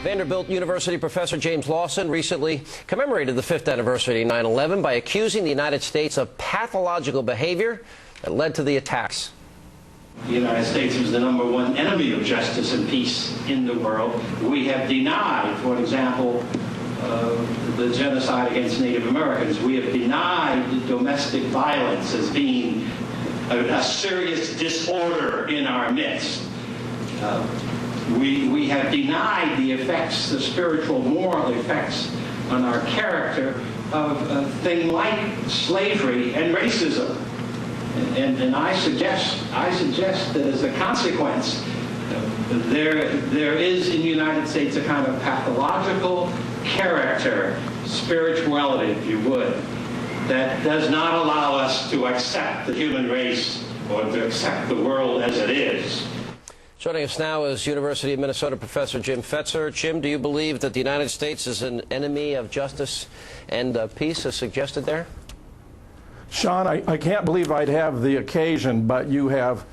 Vanderbilt University professor James Lawson recently commemorated the 5th anniversary of 9/11 by accusing the United States of pathological behavior that led to the attacks. The United States was the #1 enemy of justice and peace in the world. We have denied, for example, the genocide against Native Americans. We have denied domestic violence as being a serious disorder in our midst. We have denied the effects, the spiritual, moral effects on our character of things like slavery and racism. And I suggest that as a consequence, there is in the United States a kind of pathological character, spirituality, if you would, that does not allow us to accept the human race or to accept the world as it is. Joining us now is University of Minnesota professor Jim Fetzer. Jim, do you believe that the United States is an enemy of justice and peace, as suggested there? Sean, I can't believe I'd have the occasion, but you have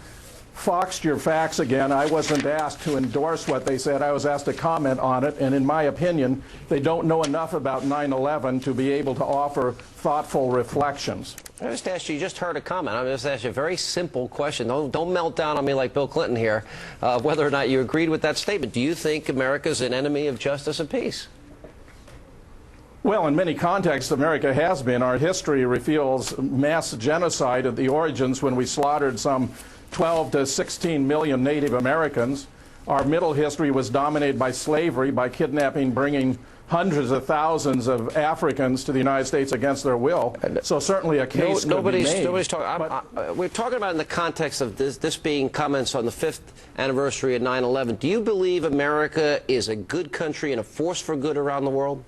foxed your facts again. I wasn't asked to endorse what they said. I was asked to comment on it, and in my opinion, they don't know enough about 9/11 to be able to offer thoughtful reflections. I just asked you just heard a comment. I'm just asking you a very simple question. Don't melt down on me like Bill Clinton here, whether or not you agreed with that statement. Do you think America's an enemy of justice and peace? Well, in many contexts, America has been. Our history reveals mass genocide at the origins when we slaughtered some 12 to 16 million Native Americans. Our middle history was dominated by slavery, by kidnapping, bringing hundreds of thousands of Africans to the United States against their will. So certainly a case could be made. Nobody's talking. We're talking about in the context of this being comments on the 5th anniversary of 9/11. Do you believe America is a good country and a force for good around the world?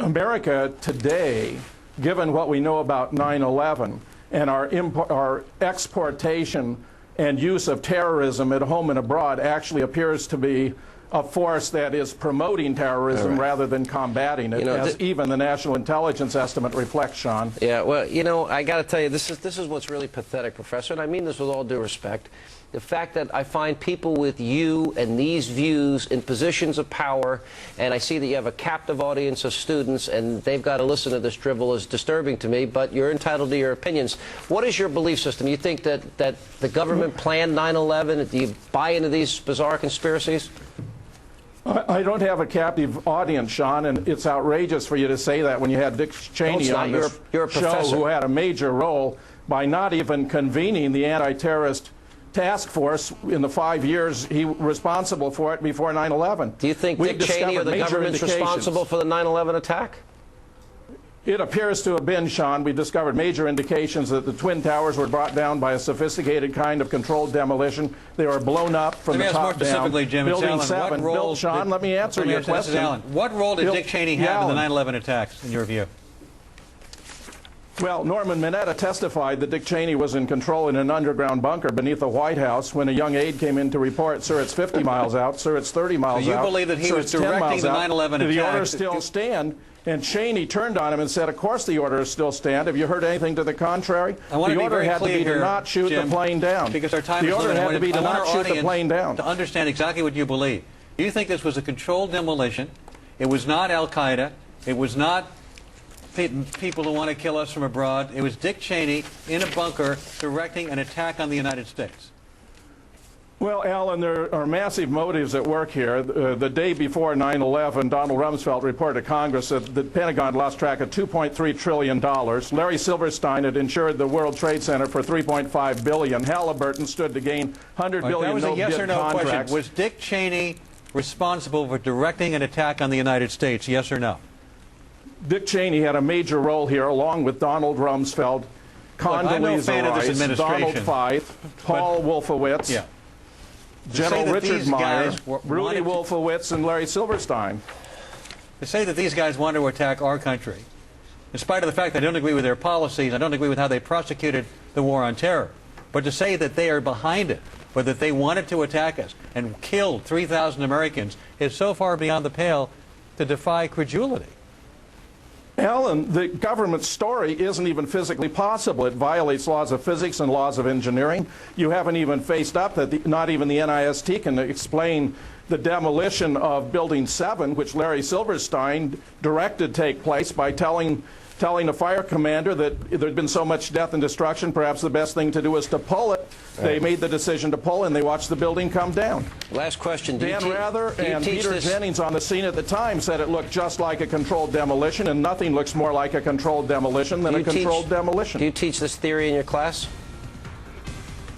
America today, given what we know about 9/11 and our exportation and use of terrorism at home and abroad, actually appears to be a force that is promoting terrorism rather than combating it, as even the National Intelligence Estimate reflects, Sean. Yeah, well, I got to tell you, this is what's really pathetic, Professor, and I mean this with all due respect. The fact that I find people with you and these views in positions of power, and I see that you have a captive audience of students, and they've got to listen to this drivel, is disturbing to me, but you're entitled to your opinions. What is your belief system? You think that the government planned 9/11? Do you buy into these bizarre conspiracies? I don't have a captive audience, Sean, and it's outrageous for you to say that when you had Dick Cheney on this show, who had a major role by not even convening the anti-terrorist task force in the 5 years he was responsible for it before 9/11. Do you think Dick Cheney or the government's responsible for the 9/11 attack? It appears to have been, Sean. We discovered major indications that the Twin Towers were brought down by a sophisticated kind of controlled demolition. They were blown up from the top down. More specifically, Jim, Building 7. Bill, Sean, let me answer your question. What role did Dick Cheney have in the 9/11 attacks, in your view? Well, Norman Minetta testified that Dick Cheney was in control in an underground bunker beneath the White House when a young aide came in to report, sir, it's 50 miles out, sir, it's 30 miles out. So you believe that he was directing the 9/11 attack? The orders still stand. And Cheney turned on him and said, of course the orders still stand. Have you heard anything to the contrary? The order had to be to not shoot the plane down. Because our time is limited. The order had to be to not shoot the plane down. To understand exactly what you believe. Do you think this was a controlled demolition? It was not Al-Qaeda. It was not people who want to kill us from abroad. It was Dick Cheney in a bunker directing an attack on the United States. Well, Alan, there are massive motives at work here. The day before 9/11, Donald Rumsfeld reported to Congress that the Pentagon lost track of $2.3 trillion. Larry Silverstein had insured the World Trade Center for $3.5 billion. Halliburton stood to gain $100 billion. That was a yes or no contracts. question. Was Dick Cheney responsible for directing an attack on the United States, yes or no? Dick Cheney had a major role here, along with Donald Rumsfeld, Condoleezza Rice, Donald Feith, Paul Wolfowitz. Yeah. General Richard Myers, Rudy Wolfowitz, and Larry Silverstein. To say that these guys wanted to attack our country, in spite of the fact that I don't agree with their policies, I don't agree with how they prosecuted the war on terror, but to say that they are behind it, or that they wanted to attack us and killed 3,000 Americans is so far beyond the pale to defy credulity. Alan, the government story isn't even physically possible. It violates laws of physics and laws of engineering. You haven't even faced up that not even the NIST can explain the demolition of Building 7, which Larry Silverstein directed take place by telling a fire commander that there'd been so much death and destruction, perhaps the best thing to do is to pull it. Right. They made the decision to pull, and they watched the building come down. Last question. Dan Rather and Peter Jennings on the scene at the time said it looked just like a controlled demolition, and nothing looks more like a controlled demolition than a controlled demolition. Do you teach this theory in your class?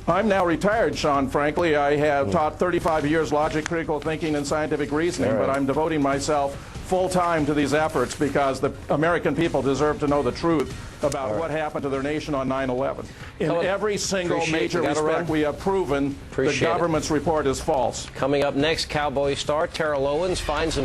I'm now retired, Sean, frankly. I have taught 35 years logic, critical thinking, and scientific reasoning, but I'm devoting myself full-time to these efforts because the American people deserve to know the truth about what happened to their nation on 9/11. In every single major respect, we have proven the government's report is false. Coming up next, Cowboy star Terrell Owens finds himself